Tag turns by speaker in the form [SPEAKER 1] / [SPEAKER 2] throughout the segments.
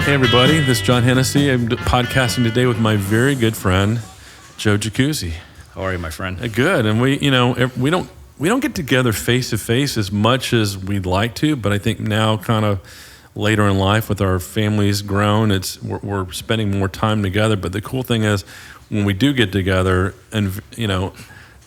[SPEAKER 1] Hey everybody, this is John Hennessey. I'm podcasting today with my very good friend, Joe Jacuzzi.
[SPEAKER 2] How are you, my friend?
[SPEAKER 1] Good, and we don't get together face to face as much as we'd like to, but I think now, kind of later in life, with our families grown, we're spending more time together. But the cool thing is, when we do get together, and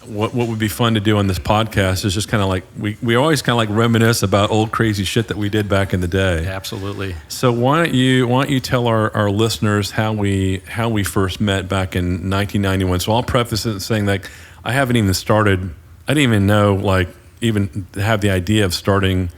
[SPEAKER 1] what would be fun to do on this podcast is just kind of like we always kind of like reminisce about old crazy shit that we did back in the day.
[SPEAKER 2] Absolutely.
[SPEAKER 1] So why don't you tell our listeners how we first met back in 1991? So I'll preface it saying that I haven't even started. I didn't even know even have the idea of starting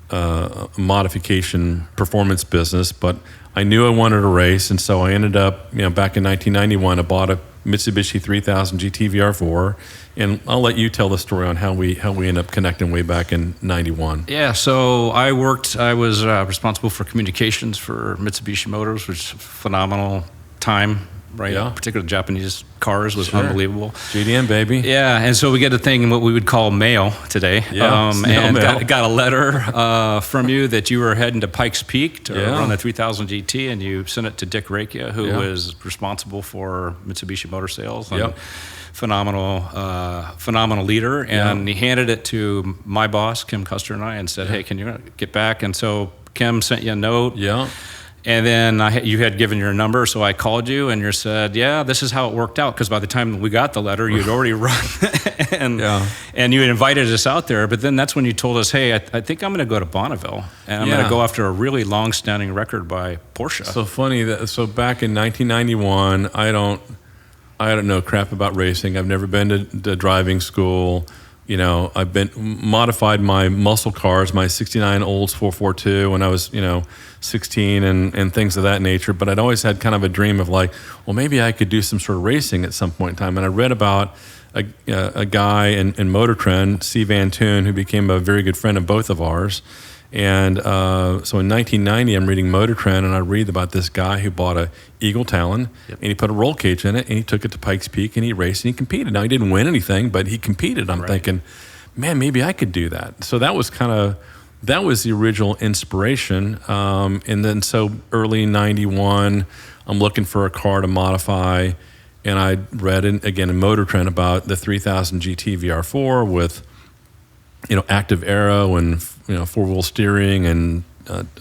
[SPEAKER 1] a modification performance business, but I knew I wanted to race, and so I ended up back in 1991. I bought a Mitsubishi 3000 GT VR4, and I'll let you tell the story on how we ended up connecting way back in 91.
[SPEAKER 2] Yeah, so I was responsible for communications for Mitsubishi Motors, which is a phenomenal time, right?
[SPEAKER 1] Yeah.
[SPEAKER 2] Particularly Japanese cars was unbelievable.
[SPEAKER 1] GDM, baby.
[SPEAKER 2] Yeah, and so we get a thing, what we would call mail today.
[SPEAKER 1] Yeah,
[SPEAKER 2] and
[SPEAKER 1] mail.
[SPEAKER 2] Got a letter from you that you were heading to Pikes Peak to run the 3000 GT, and you sent it to Dick Rakia, who was responsible for Mitsubishi Motor Sales. And phenomenal leader. And he handed it to my boss, Kim Custer, and I, and said, hey, can you get back? And so Kim sent you a note.
[SPEAKER 1] Yeah.
[SPEAKER 2] And then you had given your number, so I called you, and you said, yeah, this is how it worked out, because by the time we got the letter, you'd already run, and you had invited us out there. But then that's when you told us, hey, I think I'm going to go to Bonneville, and I'm going to go after a really long-standing record by Porsche.
[SPEAKER 1] So funny so back in 1991, I don't know crap about racing. I've never been to driving school. I've modified my muscle cars, my 69 Olds 442 when I was, 16 and things of that nature. But I'd always had kind of a dream of maybe I could do some sort of racing at some point in time. And I read about a guy in Motor Trend, C. Van Toon, who became a very good friend of both of ours. And so in 1990, I'm reading Motor Trend, and I read about this guy who bought a Eagle Talon, and he put a roll cage in it, and he took it to Pikes Peak, and he raced, and he competed. Now, he didn't win anything, but he competed. I'm thinking, man, maybe I could do that. So that was the original inspiration. And then so early 91, I'm looking for a car to modify, and I read, again, in Motor Trend about the 3000 GT VR4 with active aero and four-wheel steering and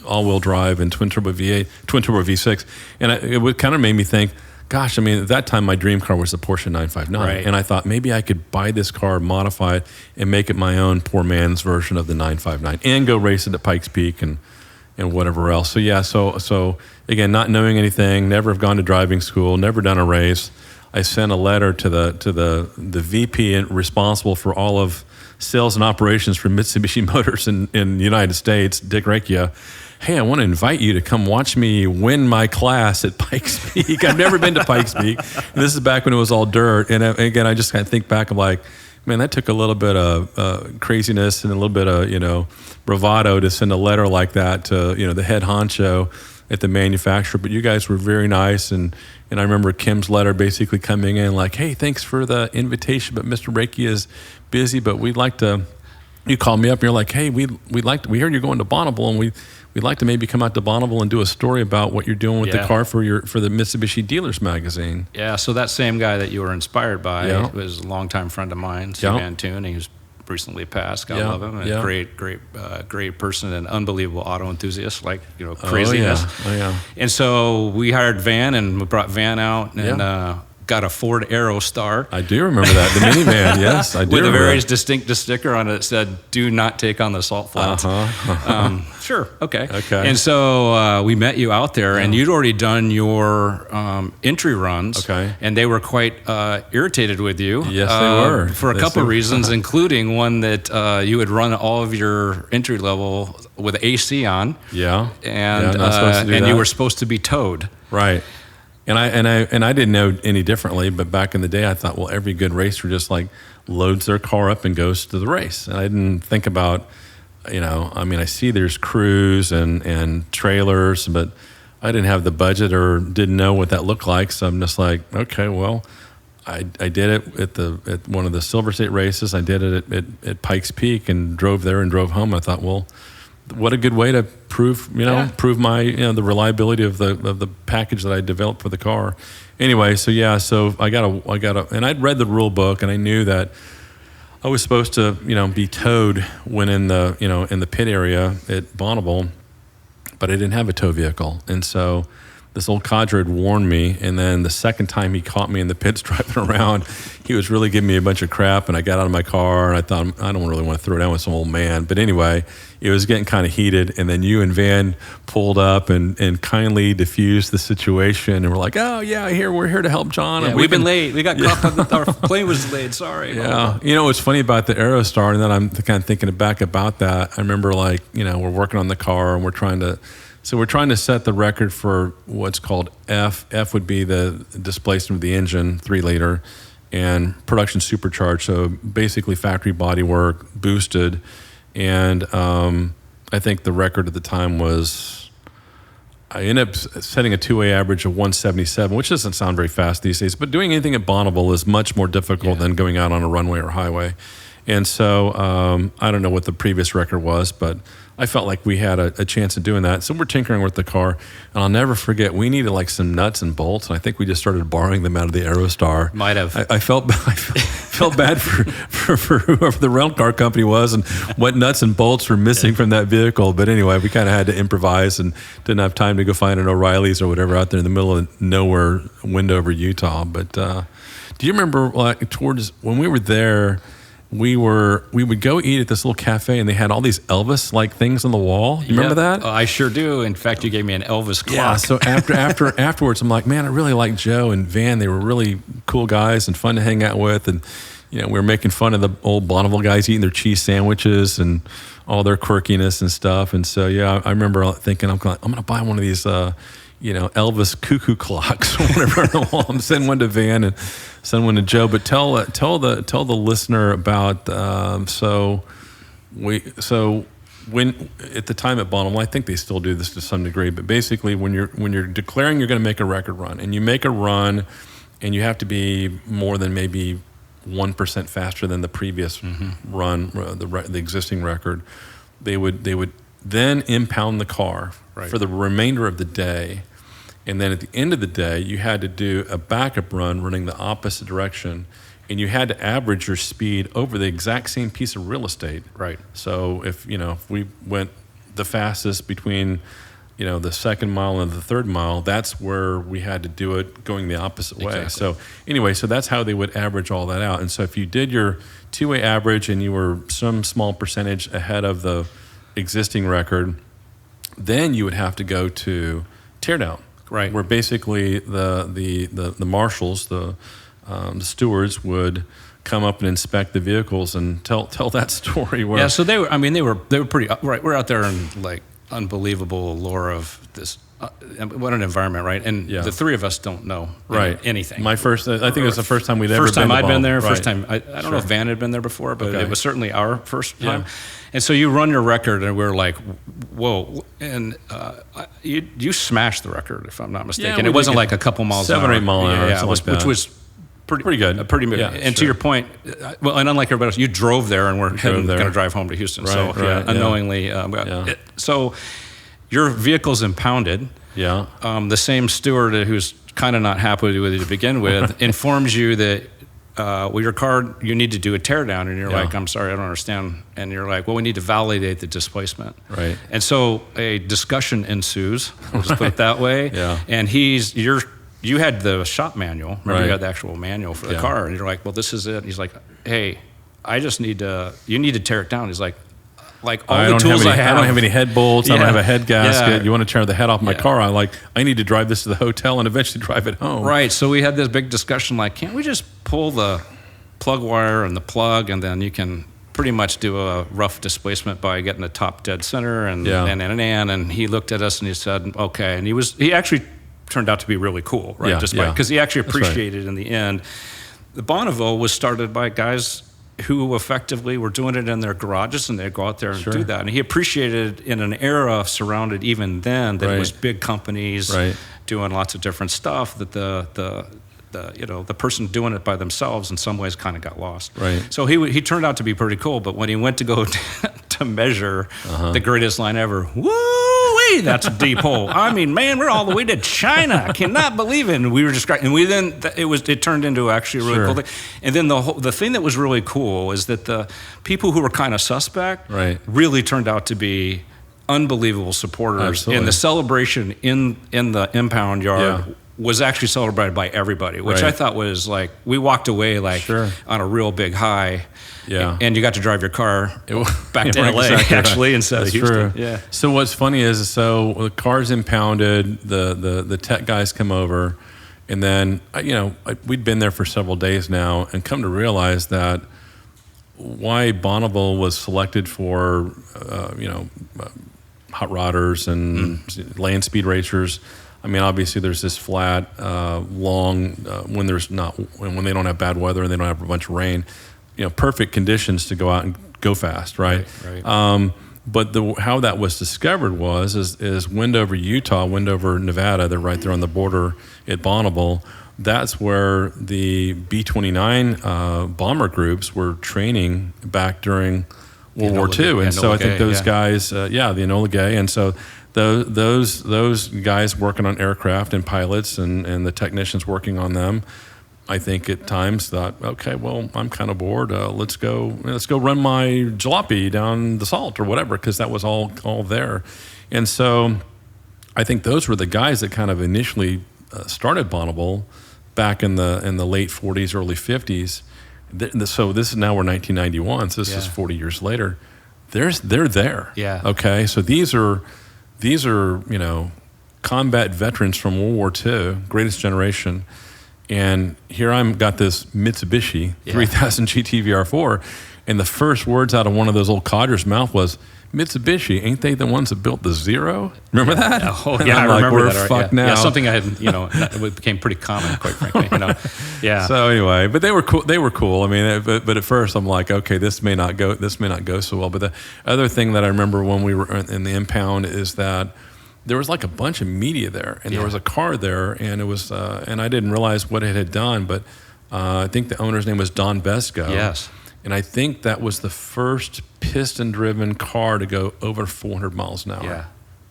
[SPEAKER 1] all-wheel drive and twin turbo V6, and it kind of made me think, gosh, at that time my dream car was the Porsche 959, and I thought maybe I could buy this car, modify it, and make it my own poor man's version of the 959, and go race it at Pikes Peak and whatever else. So again, not knowing anything, never have gone to driving school, never done a race. I sent a letter to the VP responsible for all of sales and operations for Mitsubishi Motors in the United States, Dick Rakia. Hey, I want to invite you to come watch me win my class at Pikes Peak. I've never been to Pikes Peak. This is back when it was all dirt. And again, I just kind of think back of man, that took a little bit of craziness and a little bit of, bravado to send a letter like that to, the head honcho at the manufacturer. But you guys were very nice. And I remember Kim's letter basically coming in hey, thanks for the invitation, but Mr. Rakia is busy, but we'd like to, you called me up and you're like, hey, we heard you're going to Bonneville, and we'd like to maybe come out to Bonneville and do a story about what you're doing with the car for the Mitsubishi Dealers magazine. Yeah,
[SPEAKER 2] so that same guy that you were inspired by was a longtime friend of mine, Steve Van Toon. He was recently passed. God love him. A great person and unbelievable auto enthusiast, craziness.
[SPEAKER 1] Oh yeah.
[SPEAKER 2] And so we hired Van, and we brought Van out and got a Ford Aerostar.
[SPEAKER 1] I do remember that, the minivan. Yes, I do.
[SPEAKER 2] With a very distinct sticker on it that said, "Do not take on the salt flats." Sure, okay. And so we met you out there, and you'd already done your entry runs.
[SPEAKER 1] Okay.
[SPEAKER 2] And they were quite irritated with you.
[SPEAKER 1] Yes, they were.
[SPEAKER 2] For a couple of reasons, including one that you had run all of your entry level with AC on.
[SPEAKER 1] Yeah.
[SPEAKER 2] And you were supposed to be towed.
[SPEAKER 1] Right. And I didn't know any differently, but back in the day, I thought, well, every good racer just loads their car up and goes to the race. And I didn't think about, I see there's crews and trailers, but I didn't have the budget or didn't know what that looked like. So I'm just like, okay, well, I did it at one of the Silver State races. I did it at Pikes Peak and drove there and drove home. I thought, well, what a good way to prove my the reliability of the package that I developed for the car. Anyway, so I got a, and I'd read the rule book, and I knew that I was supposed to be towed when in the pit area at Bonneville, but I didn't have a tow vehicle, and so this old codger had warned me, and then the second time he caught me in the pits driving around, he was really giving me a bunch of crap, and I got out of my car, and I thought, I don't really want to throw down with some old man. But anyway, it was getting kind of heated, and then you and Van pulled up and kindly diffused the situation, and we're like, oh, yeah, we're here to help John.
[SPEAKER 2] Yeah,
[SPEAKER 1] and
[SPEAKER 2] we've been late. We got caught, our plane was late, sorry.
[SPEAKER 1] Yeah, what's funny about the Aerostar, and then I'm kind of thinking back about that, I remember we're working on the car, and we're trying to set the record for what's called F. F would be the displacement of the engine, 3-liter, and production supercharged. So basically factory body work, boosted. And I think the record at the time was, I ended up setting a two-way average of 177, which doesn't sound very fast these days, but doing anything at Bonneville is much more difficult than going out on a runway or highway. And so I don't know what the previous record was, but I felt like we had a chance of doing that. So we're tinkering with the car, and I'll never forget, we needed some nuts and bolts, and I think we just started borrowing them out of the Aerostar.
[SPEAKER 2] Might have.
[SPEAKER 1] I felt bad for whoever the rental car company was and what nuts and bolts were missing from that vehicle. But anyway, we kind of had to improvise and didn't have time to go find an O'Reilly's or whatever out there in the middle of nowhere, Wendover, Utah. But do you remember towards when we were there, we would go eat at this little cafe, and they had all these Elvis-like things on the wall. You remember that?
[SPEAKER 2] I sure do. In fact, you gave me an Elvis clock.
[SPEAKER 1] Yeah, so afterwards, I'm like, man, I really like Joe and Van. They were really cool guys and fun to hang out with. And, we were making fun of the old Bonneville guys eating their cheese sandwiches and all their quirkiness and stuff. And so, I remember thinking, I'm going to buy one of these, Elvis cuckoo clocks or whatever on the wall. I'm sending one to Van and send one to Joe. But tell the listener about when at the time at Bonneville, I think they still do this to some degree. But basically, when you're declaring you're going to make a record run, and you make a run, and you have to be more than maybe 1% faster than the previous run, the existing record, they would then impound the car for the remainder of the day. And then at the end of the day, you had to do a backup run running the opposite direction, and you had to average your speed over the exact same piece of real estate. Right. So if we went the fastest between the second mile and the third mile, that's where we had to do it going the opposite way. So anyway, so that's how they would average all that out. And so if you did your two-way average and you were some small percentage ahead of the existing record, then you would have to go to teardown. Right, where basically the marshals, the stewards would come up and inspect the vehicles and tell that story. Where
[SPEAKER 2] so they were pretty right. We're out there in unbelievable lore of this. What an environment, right? And the three of us don't know anything.
[SPEAKER 1] My first, I think it was the first time we'd ever been.
[SPEAKER 2] First time I'd been there. First time I don't know if Van had been there before, but it was certainly our first time. And so you run your record, and we're like, whoa! And you smashed the record, if I'm not mistaken. It wasn't like a couple miles,
[SPEAKER 1] 7 or 8 mile an hour,
[SPEAKER 2] which was pretty good. Pretty good. And to your point, and unlike everybody else, you drove there, and we're going to drive home to Houston. Unknowingly, so your vehicle's impounded. Yeah. The same steward who's kind of not happy with you to begin with informs you that, your car, you need to do a teardown. And you're like, I'm sorry, I don't understand. And you're like, well, we need to validate the displacement. Right. And so a discussion ensues, we'll just put it that way. And you had the shop manual. Remember, you had the actual manual for the car. And you're like, well, this is it. And he's like, hey, you need to tear it down. He's like, all the tools I have.
[SPEAKER 1] I don't have any head bolts. I don't have a head gasket. You want to tear the head off my car? I need to drive this to the hotel and eventually drive it home.
[SPEAKER 2] Right. So we had this big discussion. Can't we just pull the plug wire and the plug, and then you can pretty much do a rough displacement by getting the top dead center and he looked at us and he said, okay. And he actually turned out to be really cool, right? Because he actually appreciated in the end. The Bonneville was started by guys who effectively were doing it in their garages, and they'd go out there and do that. And he appreciated, in an era surrounded even then that it was big companies doing lots of different stuff, that the person doing it by themselves in some ways kind of got lost. Right. So he turned out to be pretty cool. But when he went to go to measure the greatest line ever. Woo-wee, that's a deep hole. I mean, man, we're all the way to China. I cannot believe it. And we were just, and we then, it turned into actually a really cool thing. And then the thing that was really cool is that the people who were kind of suspect really turned out to be unbelievable supporters.
[SPEAKER 1] Absolutely.
[SPEAKER 2] And the celebration in the impound yard was actually celebrated by everybody, which I thought was like, we walked away like on a real big high.
[SPEAKER 1] Yeah.
[SPEAKER 2] And you got to drive your car back to LA actually instead of Houston.
[SPEAKER 1] True.
[SPEAKER 2] Yeah.
[SPEAKER 1] So what's funny is, so the car's impounded, the tech guys come over, and then, we'd been there for several days now and come to realize that why Bonneville was selected for, hot rodders and land speed racers. I mean, obviously there's this flat, long, when they don't have bad weather and they don't have a bunch of rain, perfect conditions to go out and go fast, right? But how that was discovered is Wendover, Utah, Wendover, Nevada. They're right there on the border at Bonneville. That's where the B-29 bomber groups were training back during World War II, and so I think those guys, the Enola Gay, and so those guys working on aircraft and pilots and the technicians working on them, I think at times thought, okay, well, I'm kind of bored. Let's go run my jalopy down the salt or whatever, because that was all there. And so I think those were the guys that kind of initially started Bonneville back in the late 40s, early 50s. So this is now we're 1991. So this is 40 years later. They're there.
[SPEAKER 2] Yeah.
[SPEAKER 1] Okay. So these are combat veterans from World War II, greatest generation. And here I'm got this Mitsubishi 3000 GT VR4, and the first words out of one of those old codgers' mouth was, Mitsubishi, ain't they the ones that built the Zero? Remember that?
[SPEAKER 2] Oh, yeah, I remember
[SPEAKER 1] we're
[SPEAKER 2] that.
[SPEAKER 1] fucked now.
[SPEAKER 2] Yeah, something I had, it became pretty common, quite frankly. Yeah.
[SPEAKER 1] So anyway, but they were cool. They were cool. I mean, but at first I'm like, okay, this may not go so well. But the other thing that I remember when we were in the impound is that there was like a bunch of media there, and there was a car there, and it was, and I didn't realize what it had done, but I think the owner's name was Don Vesco.
[SPEAKER 2] Yes.
[SPEAKER 1] And I think that was the first piston-driven car to go over 400 miles an hour.
[SPEAKER 2] Yeah.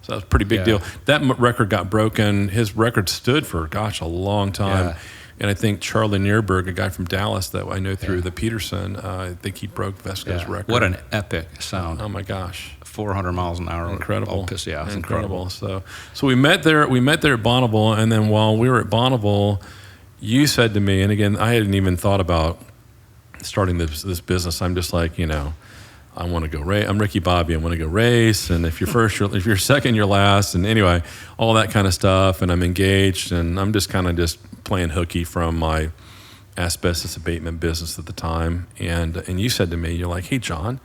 [SPEAKER 1] So that was a pretty big deal. That record got broken. His record stood for, a long time.
[SPEAKER 2] Yeah.
[SPEAKER 1] And I think Charlie Nierberg, a guy from Dallas that I know through the Peterson, I think he broke Vesco's record.
[SPEAKER 2] What an epic sound.
[SPEAKER 1] Oh, my gosh.
[SPEAKER 2] 400 miles an hour.
[SPEAKER 1] Incredible.
[SPEAKER 2] It's
[SPEAKER 1] incredible. So we met there at Bonneville, and then while we were at Bonneville, you said to me, and again, I hadn't even thought about starting this business. I'm just like, I want to go race. I'm Ricky Bobby. I want to go race. And if you're first, if you're second, you're last. And anyway, all that kind of stuff. And I'm engaged, and I'm just kind of playing hooky from my asbestos abatement business at the time. And you said to me, you're like, hey, John,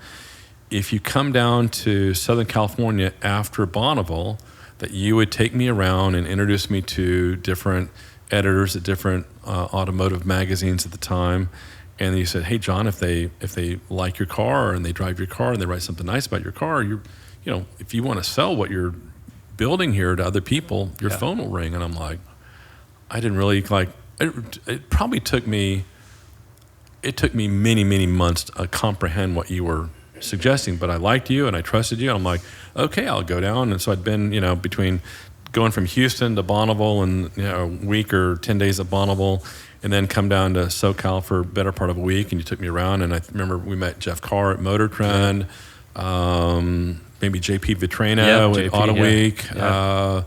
[SPEAKER 1] if you come down to Southern California after Bonneville, that you would take me around and introduce me to different editors at different automotive magazines at the time. And you said, hey, John, if they like your car and they drive your car and they write something nice about your car, if you want to sell what you're building here to other people, your phone will ring. And I'm like, I didn't really it probably took me many, many months to comprehend what you were suggesting, but I liked you and I trusted you. And I'm like, okay, I'll go down. And so I'd been, between going from Houston to Bonneville and, a week or 10 days at Bonneville, and then come down to SoCal for a better part of a week, and you took me around, and I remember we met Jeff Carr at Motor Trend, maybe JP Vitrano at Auto Week. I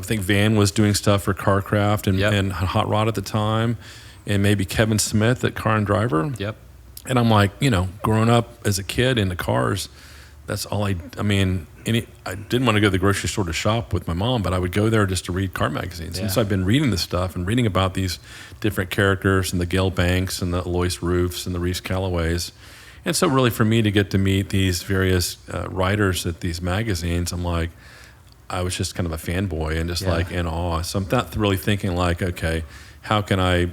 [SPEAKER 1] think Van was doing stuff for CarCraft and Hot Rod at the time, and maybe Kevin Smith at Car and Driver.
[SPEAKER 2] Yep.
[SPEAKER 1] And I'm like, growing up as a kid into cars, that's all I didn't want to go to the grocery store to shop with my mom, but I would go there just to read car magazines. And so I've been reading this stuff and reading about these different characters and the Gale Banks and the Alois Roofs and the Reese Callaways. And so really for me to get to meet these various writers at these magazines, I'm like, I was just kind of a fanboy and just like in awe. So I'm not really thinking like, okay, how can I,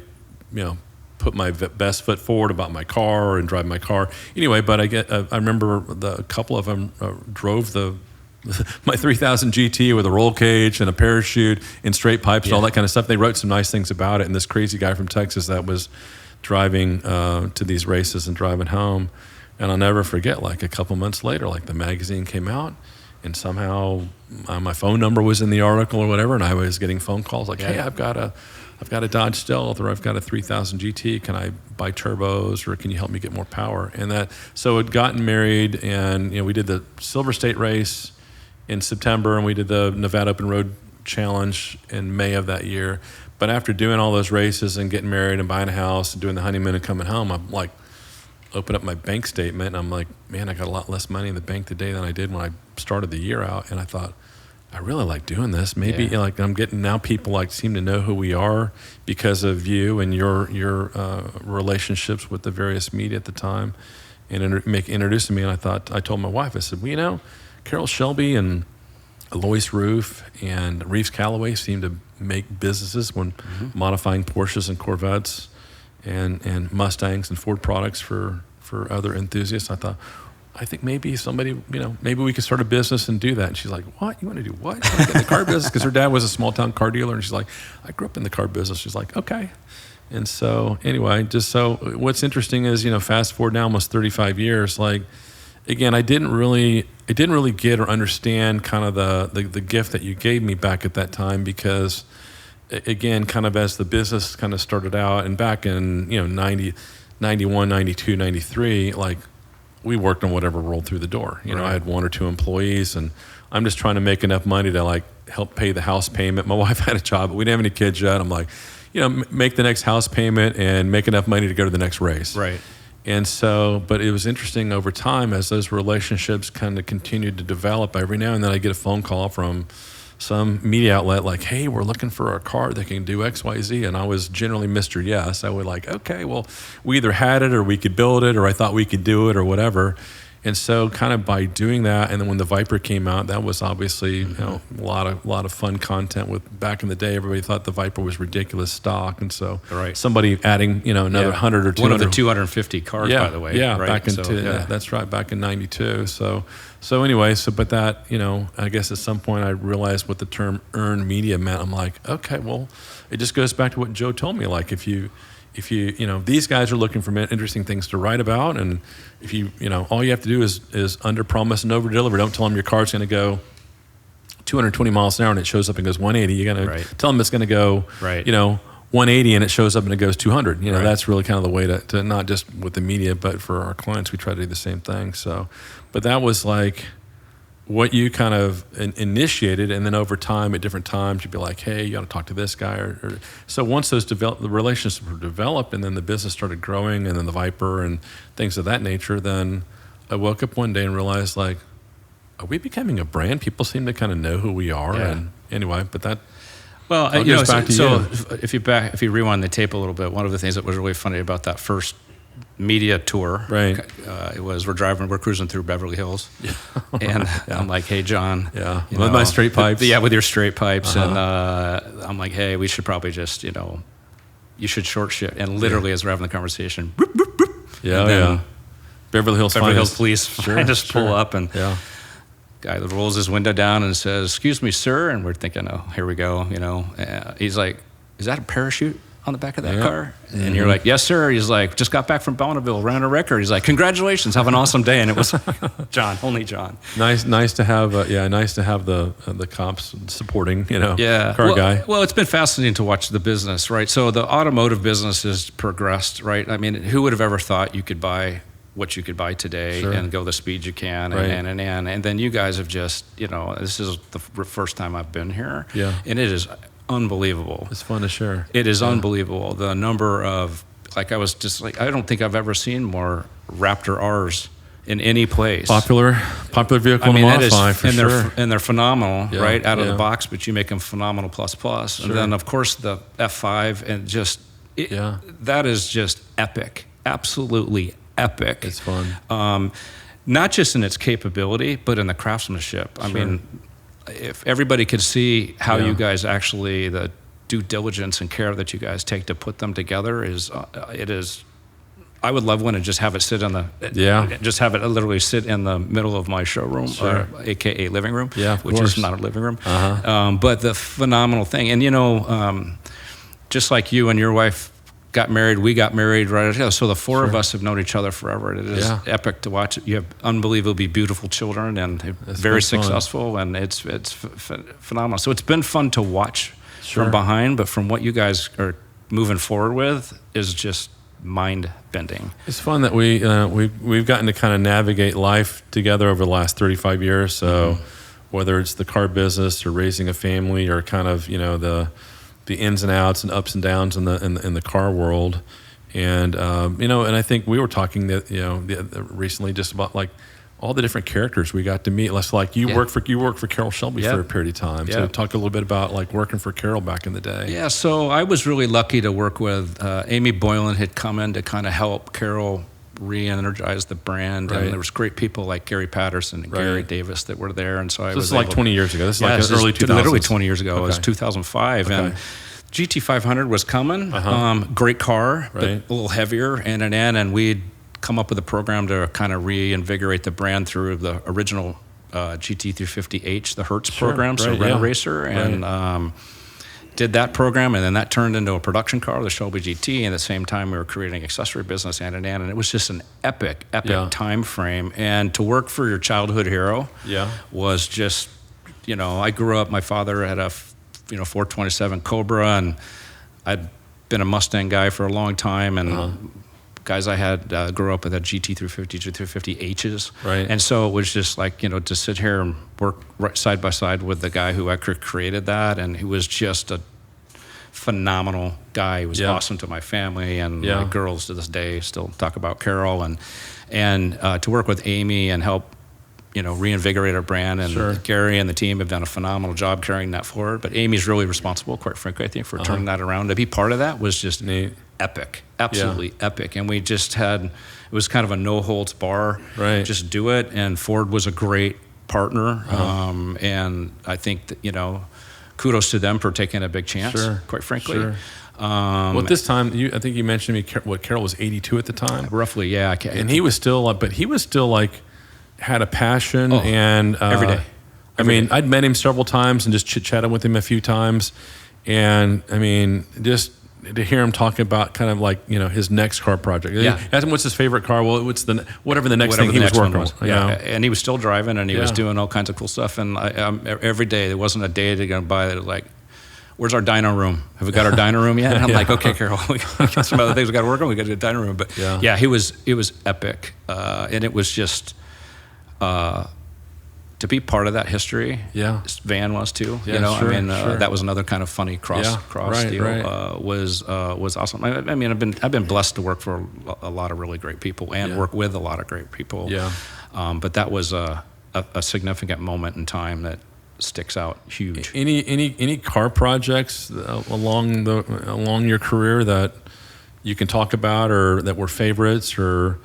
[SPEAKER 1] put my best foot forward about my car and drive my car. Anyway, but I remember a couple of them drove my 3000 GT with a roll cage and a parachute and straight pipes and all that kind of stuff. They wrote some nice things about it. And this crazy guy from Texas that was driving to these races and driving home. And I'll never forget, like a couple months later, like the magazine came out, and somehow my phone number was in the article or whatever, and I was getting phone calls like, hey, I've got a Dodge Stealth, or I've got a 3000 GT. Can I buy turbos, or can you help me get more power? And so I'd gotten married, and we did the Silver State race in September, and we did the Nevada Open Road Challenge in May of that year. But after doing all those races and getting married and buying a house and doing the honeymoon and coming home, I'm like, open up my bank statement, and I'm like, man, I got a lot less money in the bank today than I did when I started the year out. And I thought, I really like doing this. Maybe like I'm getting now people like seem to know who we are because of you and your relationships with the various media at the time, and introducing me. And I told my wife, I said, well, Carroll Shelby and Alois Roof and Reeves Callaway seem to make businesses when modifying Porsches and Corvettes and Mustangs and Ford products for other enthusiasts. I thought, I think maybe somebody, maybe we could start a business and do that. And she's like, what? You want to do what? You want to get in the car business? Because her dad was a small town car dealer. And she's like, I grew up in the car business. She's like, okay. And so anyway, what's interesting is, fast forward now almost 35 years, like, again, I didn't really get or understand kind of the gift that you gave me back at that time, because again, kind of as the business kind of started out, and back in 90, 91, 92, 93, like we worked on whatever rolled through the door.
[SPEAKER 2] Right.
[SPEAKER 1] I had one or two employees, and I'm just trying to make enough money to like help pay the house payment. My wife had a job, but we didn't have any kids yet. I'm like, make the next house payment and make enough money to go to the next race.
[SPEAKER 2] Right.
[SPEAKER 1] And so, but it was interesting over time as those relationships kind of continued to develop. Every now and then I get a phone call from some media outlet like, hey, we're looking for a car that can do X, Y, Z. And I was generally Mr. Yes. I would like, okay, well, we either had it or we could build it, or I thought we could do it or whatever. And so kind of by doing that, and then when the Viper came out, that was obviously a lot of fun content. With back in the day, everybody thought the Viper was ridiculous stock, and so somebody adding another 100 or 200,
[SPEAKER 2] one of the 250 cars, by the way,
[SPEAKER 1] back in that's right, back in '92. So anyway, but that I guess at some point I realized what the term earned media meant. I'm like, okay, well, it just goes back to what Joe told me. Like if you these guys are looking for interesting things to write about, and if all you have to do is under promise and over deliver. Don't tell them your car's going to go 220 miles an hour and it shows up and goes 180. You got to tell them it's going to go 180 and it shows up and it goes 200. That's really kind of the way to not just with the media, but for our clients, we try to do the same thing. So, but that was like what you kind of initiated, and then over time, at different times, you'd be like, hey, you got to talk to this guy. Or so once the relationships were developed, and then the business started growing, and then the Viper and things of that nature, then I woke up one day and realized, like, are we becoming a brand? People seem to kind of know who we are. Yeah. And anyway, but that...
[SPEAKER 2] Well, back to you. If you rewind the tape a little bit, one of the things that was really funny about that first media tour, it was we're cruising through Beverly Hills, and I'm like, hey, John,
[SPEAKER 1] with my straight pipes,
[SPEAKER 2] with your straight pipes, and I'm like, hey, we should probably just, you should short shit, and literally as we're having the conversation,
[SPEAKER 1] Beverly Hills
[SPEAKER 2] police, pull up, and guy rolls his window down and says, excuse me, sir, and we're thinking, oh, here we go, he's like, is that a parachute on the back of that car? And you're like, yes, sir. He's like, just got back from Bonneville, ran a record. He's like, congratulations, have an awesome day. And it was John, only John.
[SPEAKER 1] Nice to have the cops supporting, car guy.
[SPEAKER 2] Well, it's been fascinating to watch the business, right? So the automotive business has progressed, right? I mean, who would have ever thought you could buy what you could buy today and go the speed you can, and then you guys have just, this is the first time I've been here, and it is unbelievable.
[SPEAKER 1] It's fun to share.
[SPEAKER 2] It is unbelievable. The number of, I was just like, I don't think I've ever seen more Raptor R's in any place.
[SPEAKER 1] Popular vehicle to modify, for sure.
[SPEAKER 2] And they're phenomenal, right, out of the box, but you make them phenomenal plus. Sure. And then, of course, the F5, and just, that is just epic. Absolutely epic.
[SPEAKER 1] It's fun.
[SPEAKER 2] Not just in its capability, but in the craftsmanship. I mean, if everybody could see how you guys actually, the due diligence and care that you guys take to put them together is, I would love one and just have it sit just have it literally sit in the middle of my showroom, AKA living room, which is not a living room. But the phenomenal thing, and just like you and your wife got married. We got married right together. So the four of us have known each other forever. It is epic to watch. You have unbelievably beautiful children and very successful, and it's phenomenal. So it's been fun to watch from behind, but from what you guys are moving forward with is just mind bending.
[SPEAKER 1] It's fun that we've gotten to kind of navigate life together over the last 35 years. So whether it's the car business or raising a family or kind of the ins and outs and ups and downs in the car world, and and I think we were talking that recently just about like all the different characters we got to meet. Less like you worked for Carroll Shelby for a period of time. So talk a little bit about like working for Carroll back in the day. Yeah,
[SPEAKER 2] so I was really lucky to work with Amy Boylan had come in to kind of help Carroll re-energize the brand, and there was great people like Gary Patterson and Gary Davis that were there, and so I was.
[SPEAKER 1] This is like 20 years ago. This is like early 2000s.
[SPEAKER 2] Literally 20 years ago. It was 2005, and GT500 was coming. Great car, but a little heavier, and we'd come up with a program to kind of reinvigorate the brand through the original GT350H, the Hertz program, so Rent Racer, and did that program, and then that turned into a production car, the Shelby GT, and at the same time we were creating accessory business and it was just an epic time frame. And to work for your childhood hero was just, I grew up, my father had a 427 Cobra, and I'd been a Mustang guy for a long time, and guys I had grew up with had GT350, GT350Hs. And so it was just like, to sit here and work side by side with the guy who actually created that, and he was just a phenomenal guy. He was awesome to my family, and my girls to this day still talk about Carroll, and to work with Amy and help reinvigorate our brand, and Gary and the team have done a phenomenal job carrying that forward. But Amy's really responsible, quite frankly, I think, for turning that around. To be part of that was just epic, absolutely epic. And we just it was kind of a no holds bar, just do it. And Ford was a great partner, and I think that kudos to them for taking a big chance, quite frankly.
[SPEAKER 1] Well, at this time, I think you mentioned to me Carroll was 82 at the time,
[SPEAKER 2] roughly. Yeah,
[SPEAKER 1] and he was still like had a passion, and
[SPEAKER 2] every day.
[SPEAKER 1] I'd met him several times and just chit-chatted with him a few times, and just to hear him talking about kind of like his next car project. Ask him what's his favorite car. Well, what's whatever the next thing he was working on.
[SPEAKER 2] And he was still driving, and he was doing all kinds of cool stuff. And every day, there wasn't a day to go by that like, where's our dyno room? Have we got our dyno room yet? And I'm like, okay, Carroll, we got some other things we got to work on. We got to do a dyno room. But it was epic, and it was just. To be part of that history, Van was too. That was another kind of funny cross deal. Was awesome. I've been blessed to work for a lot of really great people and work with a lot of great people. But that was a significant moment in time that sticks out huge.
[SPEAKER 1] Any car projects along your career that you can talk about, or that were favorites, or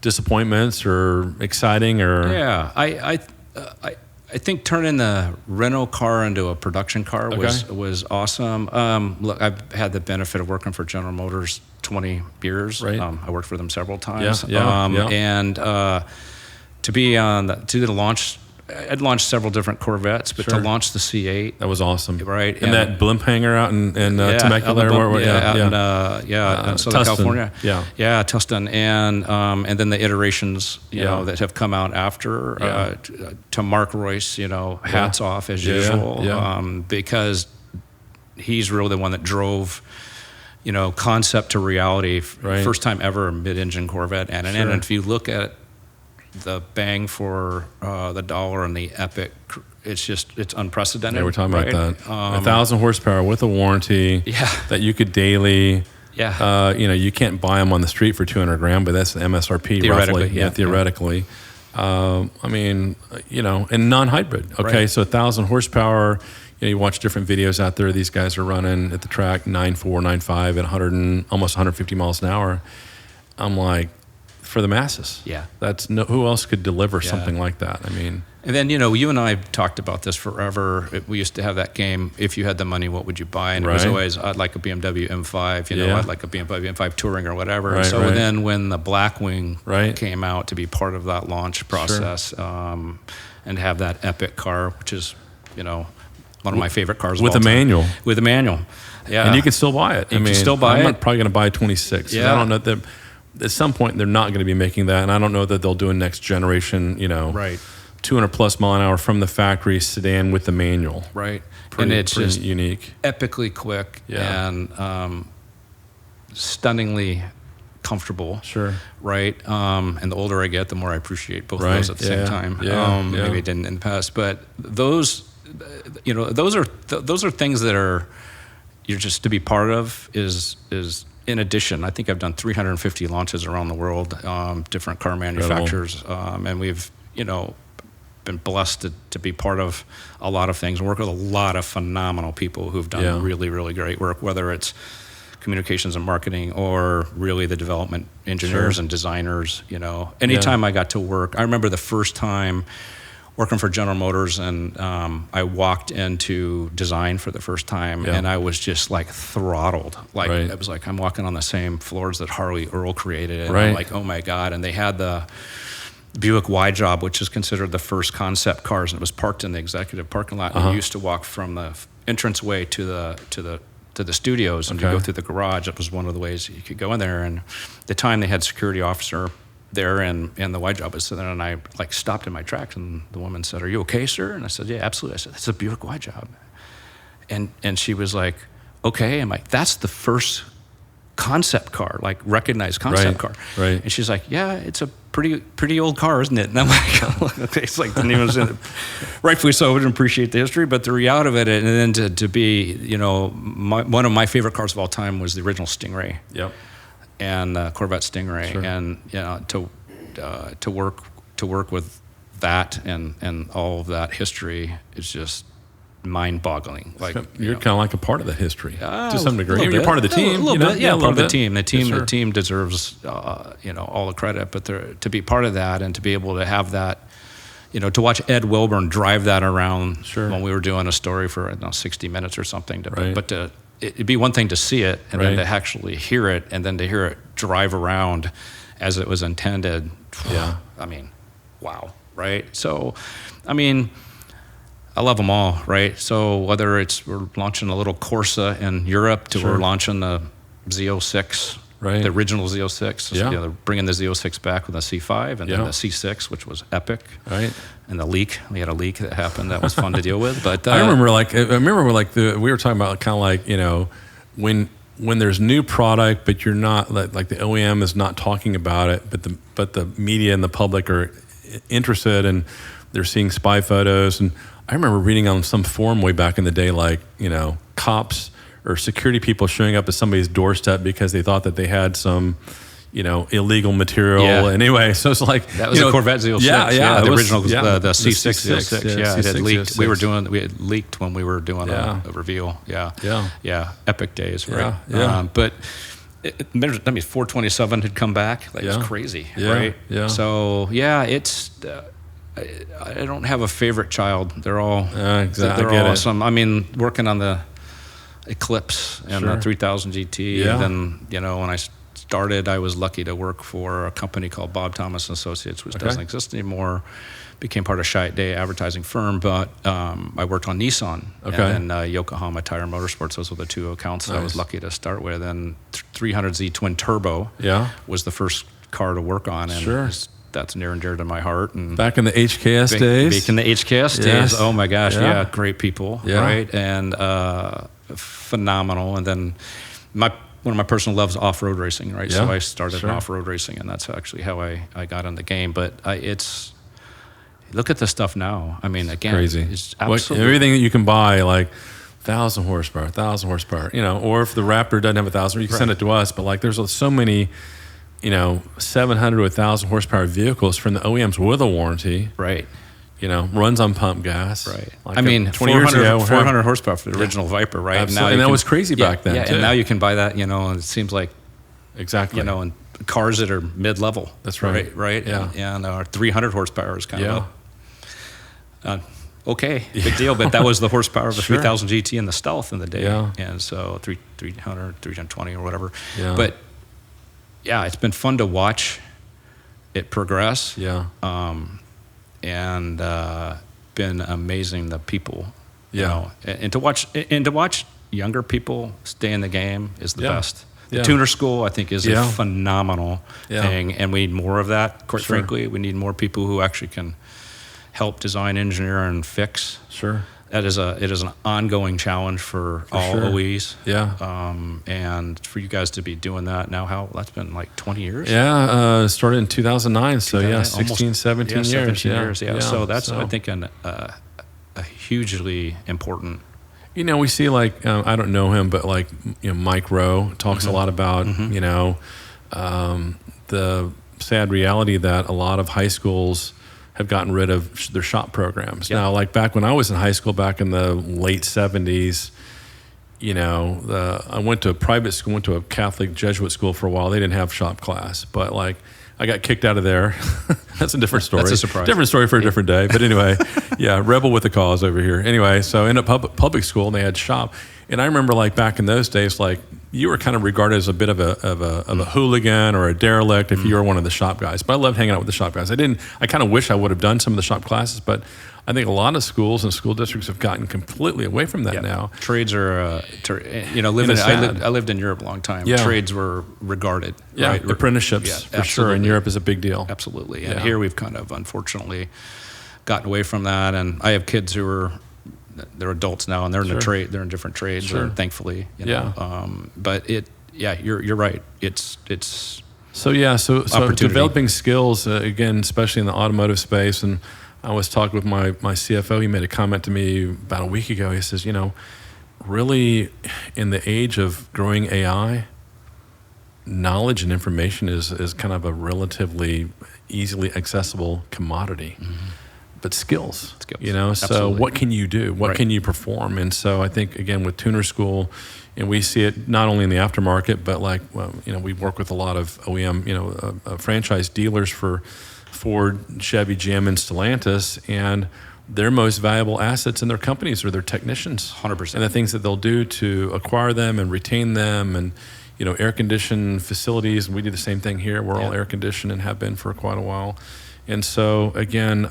[SPEAKER 1] disappointments, or exciting, or
[SPEAKER 2] I think turning the rental car into a production car was awesome. Look, I've had the benefit of working for General Motors 20 years. I worked for them several times. And to be on to do the launch. I'd launched several different Corvettes, but to launch the C8,
[SPEAKER 1] that was awesome,
[SPEAKER 2] and
[SPEAKER 1] that blimp hangar out in Temecula,
[SPEAKER 2] in Southern California, Tustin, and then the iterations, that have come out after. To Mark Royce, hats off as usual, because he's really the one that drove. Concept to reality, first time ever mid-engine Corvette, and if you look at the bang for the dollar and the epic, it's unprecedented.
[SPEAKER 1] Yeah, we're talking about that. 1,000 horsepower with a warranty that you could daily. You can't buy them on the street for $200,000, but that's the MSRP roughly. Theoretically. And non-hybrid. Okay, so 1,000 horsepower. You watch different videos out there. These guys are running at the track 9.4, 9.5 at 100 almost 150 miles an hour. I'm like, for the masses. That's who else could deliver something like that?
[SPEAKER 2] And then, you and I have talked about this forever. We used to have that game, if you had the money, what would you buy? And it was always, I'd like a BMW M5, I'd like a BMW M5 Touring or whatever. Then when the Blackwing came out to be part of that launch process, and have that epic car, which is, one of my favorite cars
[SPEAKER 1] with a manual.
[SPEAKER 2] With a manual. Yeah.
[SPEAKER 1] And you can still buy it.
[SPEAKER 2] You can still buy
[SPEAKER 1] I'm
[SPEAKER 2] it.
[SPEAKER 1] Probably going to buy a 26.
[SPEAKER 2] Yeah.
[SPEAKER 1] I don't know that at some point they're not going to be making that, and I don't know that they'll do a next generation, 200 plus mile an hour from the factory sedan with the manual.
[SPEAKER 2] Right.
[SPEAKER 1] Pretty,
[SPEAKER 2] and it's just
[SPEAKER 1] unique,
[SPEAKER 2] epically quick, and stunningly comfortable.
[SPEAKER 1] Sure.
[SPEAKER 2] Right. And the older I get, the more I appreciate both of those at the same time. Maybe I didn't in the past, but those are things that are, you're just to be part of is in addition. I think I've done 350 launches around the world, different car manufacturers, and we've, been blessed to be part of a lot of things and work with a lot of phenomenal people who've done really, really great work, whether it's communications and marketing or really the development engineers and designers. Anytime I got to work, I remember the first time working for General Motors, and I walked into design for the first time, and I was just like throttled. Like it was like I'm walking on the same floors that Harley Earl created, and I'm like, oh my God. And they had the Buick Y-Job, which is considered the first concept cars, and it was parked in the executive parking lot. And you used to walk from the entranceway to the studios, and to go through the garage. It was one of the ways you could go in there. And at the time they had security officer there, and the Y-Job was sitting there, and I like stopped in my tracks, and the woman said, "Are you okay, sir?" And I said, "Yeah, absolutely." I said, "That's a Buick Y-Job." And she was like, "Okay." I'm like, "That's the first concept car, like recognized concept car."
[SPEAKER 1] Right.
[SPEAKER 2] And she's like, "Yeah, it's a pretty old car, isn't it?" And I'm like, okay, it's like, rightfully so, I wouldn't appreciate the history, but the reality of it, and then to be, one of my favorite cars of all time was the original Stingray.
[SPEAKER 1] Yep.
[SPEAKER 2] And Corvette Stingray, and to work with that and all of that history is just mind-boggling. Like
[SPEAKER 1] you're kind of like a part of the history to some degree.
[SPEAKER 2] You're
[SPEAKER 1] part of the team.
[SPEAKER 2] A little bit, part of the team. The
[SPEAKER 1] Yes,
[SPEAKER 2] team deserves all the credit, but to be part of that and to be able to have that, to watch Ed Wilburn drive that around when we were doing a story for 60 minutes or something. But it'd be one thing to see it and then to actually hear it, and then to hear it drive around as it was intended.
[SPEAKER 1] Yeah.
[SPEAKER 2] I mean, wow. Right. So, I mean, I love them all, right? So whether it's we're launching a little Corsa in Europe to we're launching the Z06, the original Z06. They're bringing the Z06 back with a C5 and then the C6, which was epic. Right. And the leak, we had a leak that happened that was fun to deal with. But
[SPEAKER 1] I remember we were talking about kind of like, when there's new product, but you're not like the OEM is not talking about it, but the media and the public are interested, and they're seeing spy photos. And I remember reading on some forum way back in the day, like, cops or security people showing up at somebody's doorstep because they thought that they had some, illegal material. Anyway, so it's like
[SPEAKER 2] that was a Corvette Z06. The original, the C6 Z06. It had leaked. We had leaked when we were doing a reveal. Epic days, right? But 427 had come back. Like, it was crazy, right? So it's. I don't have a favorite child. They're all they're all awesome. I mean, working on the Eclipse and the 3000 GT, and then when I started, I was lucky to work for a company called Bob Thomas and Associates, which doesn't exist anymore. Became part of Heyday advertising firm, but I worked on Nissan and then Yokohama Tire Motorsports. Those were the two accounts that I was lucky to start with. And 300Z twin turbo was the first car to work on, and that's near and dear to my heart. And
[SPEAKER 1] back in the HKS days.
[SPEAKER 2] Back in the HKS days. Oh my gosh, great people, right? And phenomenal. And then one of my personal loves off-road racing, right? So I started in off-road racing, and that's actually how I got in the game. But look at the stuff now. I mean, again,
[SPEAKER 1] crazy.
[SPEAKER 2] It's absolutely
[SPEAKER 1] everything that you can buy, like 1,000 horsepower, or if the Raptor doesn't have 1,000, you can send it to us. But like, there's so many, 700 to 1,000 horsepower vehicles from the OEMs with a warranty.
[SPEAKER 2] Right.
[SPEAKER 1] Runs on pump gas.
[SPEAKER 2] Right.
[SPEAKER 1] Like
[SPEAKER 2] 20 years ago, 400 horsepower for the original Viper, right?
[SPEAKER 1] Absolutely. And that was crazy back then, too.
[SPEAKER 2] And now you can buy that, and it seems like, and cars that are mid-level.
[SPEAKER 1] That's right.
[SPEAKER 2] Right?
[SPEAKER 1] Yeah.
[SPEAKER 2] And our 300 horsepower is kind of big deal. But that was the horsepower of the 3000 GT and the Stealth in the day. Yeah. And so 300, 320 or whatever. Yeah. But it's been fun to watch it progress. Yeah. And been amazing, the people. And to watch younger people stay in the game is the best. The
[SPEAKER 1] Yeah.
[SPEAKER 2] tuner school, I think, is a phenomenal
[SPEAKER 1] Yeah.
[SPEAKER 2] thing, and we need more of that. Quite
[SPEAKER 1] Sure.
[SPEAKER 2] frankly, we need more people who actually can help design, engineer, and fix.
[SPEAKER 1] Sure.
[SPEAKER 2] It is an ongoing challenge for all
[SPEAKER 1] sure.
[SPEAKER 2] OEs.
[SPEAKER 1] Yeah.
[SPEAKER 2] And for you guys to be doing that now, that's been like 20 years?
[SPEAKER 1] Yeah, started in 2009, so yeah, 16,
[SPEAKER 2] almost,
[SPEAKER 1] 17 years.
[SPEAKER 2] 17
[SPEAKER 1] yeah.
[SPEAKER 2] years, yeah. So that's, I think, a hugely important.
[SPEAKER 1] You know, we see like, I don't know him, but like, Mike Rowe talks a lot about, the sad reality that a lot of high schools have gotten rid of their shop programs.
[SPEAKER 2] Yeah.
[SPEAKER 1] Now, like back when I was in high school, back in the late 70s, I went to a private school, went to a Catholic Jesuit school for a while. They didn't have shop class, but like I got kicked out of there. That's a different story.
[SPEAKER 2] That's a surprise.
[SPEAKER 1] Different story for a different day. But anyway, yeah, rebel with the cause over here. Anyway, so in a public school, and they had shop. And I remember like back in those days, like you were kind of regarded as a bit of a hooligan or a derelict if you were one of the shop guys. But I loved hanging out with the shop guys. I kind of wish I would have done some of the shop classes, but I think a lot of schools and school districts have gotten completely away from that now.
[SPEAKER 2] Trades are, I lived in Europe a long time.
[SPEAKER 1] Yeah.
[SPEAKER 2] Trades were regarded.
[SPEAKER 1] Yeah,
[SPEAKER 2] right?
[SPEAKER 1] Apprenticeships for sure in Europe is a big deal.
[SPEAKER 2] Absolutely. And here we've kind of unfortunately gotten away from that. And I have kids they're adults now, and they're in the trade. They're in different trades, thankfully. But you're right. It's
[SPEAKER 1] so developing skills again, especially in the automotive space. And I was talking with my CFO. He made a comment to me about a week ago. He says, really, in the age of growing AI, knowledge and information is kind of a relatively easily accessible commodity. Mm-hmm. But skills. So
[SPEAKER 2] Absolutely.
[SPEAKER 1] What can you do? What can you perform? And so I think, again, with Tuner School, and we see it not only in the aftermarket, but like, we work with a lot of OEM, franchise dealers for Ford, Chevy, GM, and Stellantis, and their most valuable assets in their companies are their technicians.
[SPEAKER 2] 100%.
[SPEAKER 1] And the things that they'll do to acquire them and retain them, and air-conditioned facilities. And we do the same thing here. We're all air-conditioned and have been for quite a while. And so again,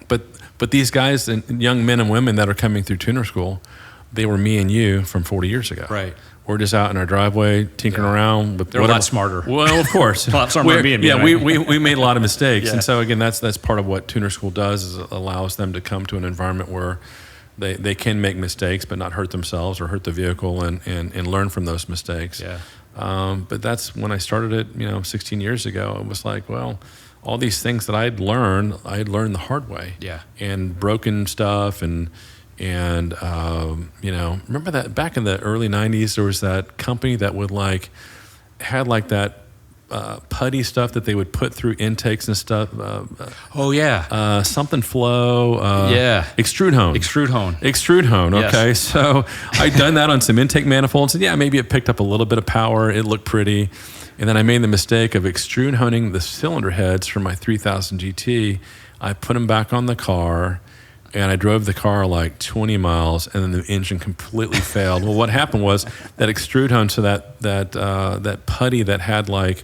[SPEAKER 1] but these guys and young men and women that are coming through Tuner School, they were me and you from 40 years ago.
[SPEAKER 2] Right.
[SPEAKER 1] We're just out in our driveway tinkering around. But
[SPEAKER 2] they're a lot smarter.
[SPEAKER 1] Well, of course.
[SPEAKER 2] A lot smarter than me and me.
[SPEAKER 1] Yeah,
[SPEAKER 2] right?
[SPEAKER 1] we made a lot of mistakes. And so again, that's part of what Tuner School does, is it allows them to come to an environment where they can make mistakes but not hurt themselves or hurt the vehicle, and learn from those mistakes.
[SPEAKER 2] Yeah.
[SPEAKER 1] But that's when I started it, 16 years ago. It was like, well, all these things that I'd learned the hard way. Yeah. And broken stuff and remember that back in the early 90s, there was that company that would had that putty stuff that they would put through intakes and stuff. Something flow. Extrude hone. Extrude hone. Okay. Yes. So I'd done that on some intake manifolds, and maybe it picked up a little bit of power. It looked pretty. And then I made the mistake of extrude honing the cylinder heads for my 3000 GT. I put them back on the car, and I drove the car like 20 miles, and then the engine completely failed. Well, what happened was that extrude hone, so that putty that had like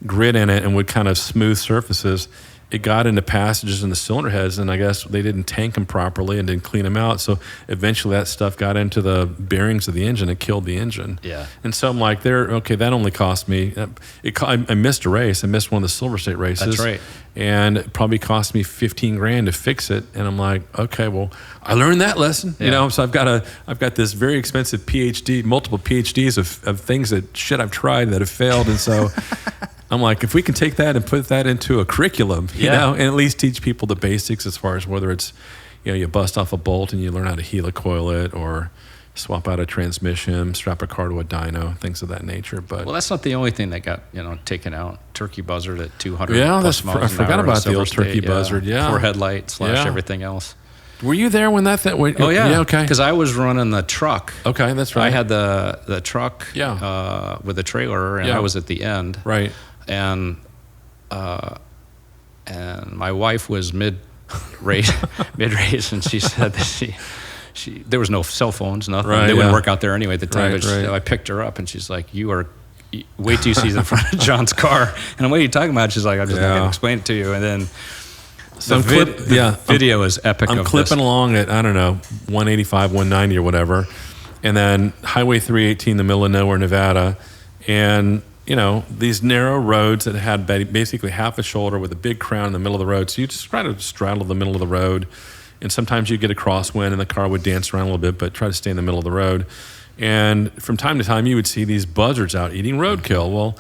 [SPEAKER 1] grit in it and would kind of smooth surfaces, it got into passages in the cylinder heads, and I guess they didn't tank them properly and didn't clean them out. So eventually that stuff got into the bearings of the engine and killed the engine. Yeah. And so I'm like, that only cost me, I missed a race. I missed one of the Silver State races.
[SPEAKER 2] That's right.
[SPEAKER 1] And it probably cost me $15,000 to fix it. And I'm like, okay, well, I learned that lesson, so I've got this very expensive PhD, multiple PhDs of things that I've tried that have failed. And so I'm like, if we can take that and put that into a curriculum, and at least teach people the basics as far as whether it's, you bust off a bolt and you learn how to helicoil it, or swap out a transmission, strap a car to a dyno, things of that nature. But
[SPEAKER 2] that's not the only thing that got taken out. Turkey buzzard at 200 plus miles
[SPEAKER 1] I forgot about the old turkey buzzard.
[SPEAKER 2] Poor headlight / everything else.
[SPEAKER 1] Were you there when that went?
[SPEAKER 2] Oh yeah.
[SPEAKER 1] Okay.
[SPEAKER 2] Because I was running the truck.
[SPEAKER 1] Okay, that's right.
[SPEAKER 2] I had the truck. With a trailer, and I was at the end.
[SPEAKER 1] Right.
[SPEAKER 2] And my wife was mid race, and she said that there was no cell phones, nothing. Right, they wouldn't work out there anyway at the time. But I picked her up, and she's like, wait till you see the front of John's car. And I'm, what are you talking about? She's like, I'm just not going to explain it to you. And then the video is epic.
[SPEAKER 1] I'm clipping along at, I don't know, 185, 190 or whatever. and then Highway 318 in the middle of nowhere, Nevada, and these narrow roads that had basically half a shoulder with a big crown in the middle of the road. So you just try to straddle the middle of the road, and sometimes you get a crosswind and the car would dance around a little bit, but try to stay in the middle of the road. And from time to time, you would see these buzzards out eating roadkill. Well,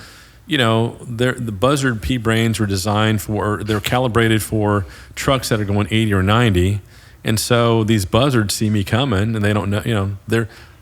[SPEAKER 1] the buzzard pea brains were designed they're calibrated for trucks that are going 80 or 90. And so these buzzards see me coming, and they don't know,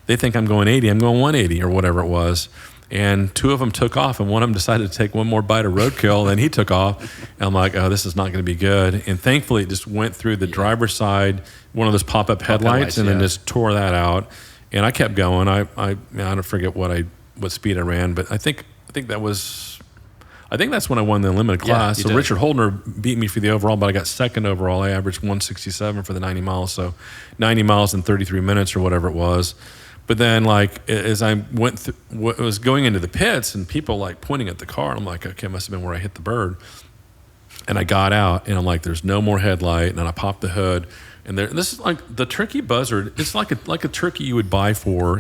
[SPEAKER 1] they think I'm going 80, I'm going 180 or whatever it was. And two of them took off, and one of them decided to take one more bite of roadkill, and he took off. And I'm like, oh, this is not going to be good. And thankfully, it just went through the driver's side, one of those pop-up headlights, and then just tore that out. And I kept going. I don't forget what speed I ran, but I think that's when I won the unlimited class. So Richard Holdner beat me for the overall, but I got second overall. I averaged 167 for the 90 miles, so 90 miles in 33 minutes or whatever it was. But then, as I was going into the pits, and people pointing at the car, and I'm like, okay, it must have been where I hit the bird. And I got out, and I'm like, there's no more headlight, and then I popped the hood, and this is like the turkey buzzard. It's like a turkey you would buy for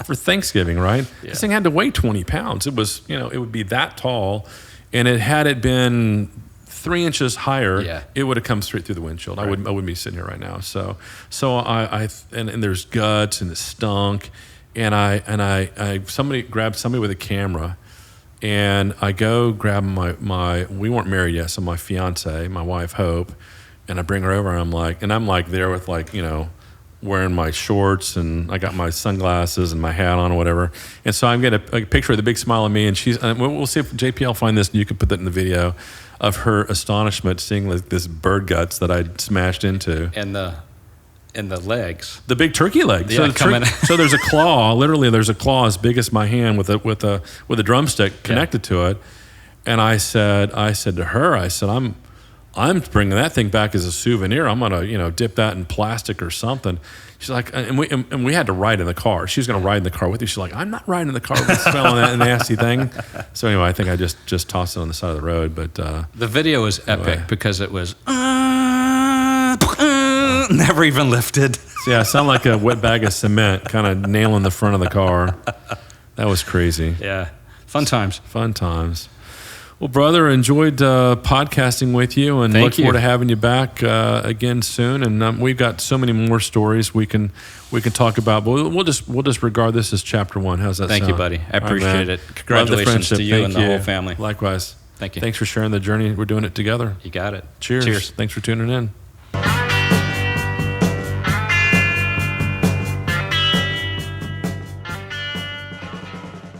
[SPEAKER 1] for Thanksgiving, right? Yeah. This thing had to weigh 20 pounds. It was it would be that tall, and had it been 3 inches higher, it would have come straight through the windshield. Right. I wouldn't be sitting here right now. So I there's guts, and it stunk, and somebody grabbed somebody with a camera, and I go grab my we weren't married yet, so my fiance, my wife Hope, and I bring her over, and I'm there with wearing my shorts, and I got my sunglasses and my hat on or whatever. And so I'm getting a picture with a big smile of me, and we'll see if JP will find this, and you can put that in the video, of her astonishment seeing this bird guts that I'd smashed into.
[SPEAKER 2] And the legs. The
[SPEAKER 1] big turkey leg.
[SPEAKER 2] Yeah,
[SPEAKER 1] so there's a claw, literally there's a claw as big as my hand with a drumstick connected to it. And I said to her, I'm bringing that thing back as a souvenir. I'm gonna, dip that in plastic or something. She's like, and we had to ride in the car. She was gonna ride in the car with you. She's like, I'm not riding in the car with smelling that nasty thing. So anyway, I think I just tossed it on the side of the road. But
[SPEAKER 2] the video was epic because it was never even lifted.
[SPEAKER 1] So yeah, it sounded like a wet bag of cement, kind of nailing the front of the car. That was crazy.
[SPEAKER 2] Yeah, fun times.
[SPEAKER 1] Fun times. Well, brother, enjoyed podcasting with you, and look forward to having you back again soon. And we've got so many more stories we can talk about. But we'll just regard this as chapter 1. How's that sound?
[SPEAKER 2] Thank you, buddy. I appreciate it. Congratulations to you and the whole family.
[SPEAKER 1] Likewise.
[SPEAKER 2] Thank you.
[SPEAKER 1] Thanks for sharing the journey. We're doing it together.
[SPEAKER 2] You got it.
[SPEAKER 1] Cheers. Thanks for tuning in.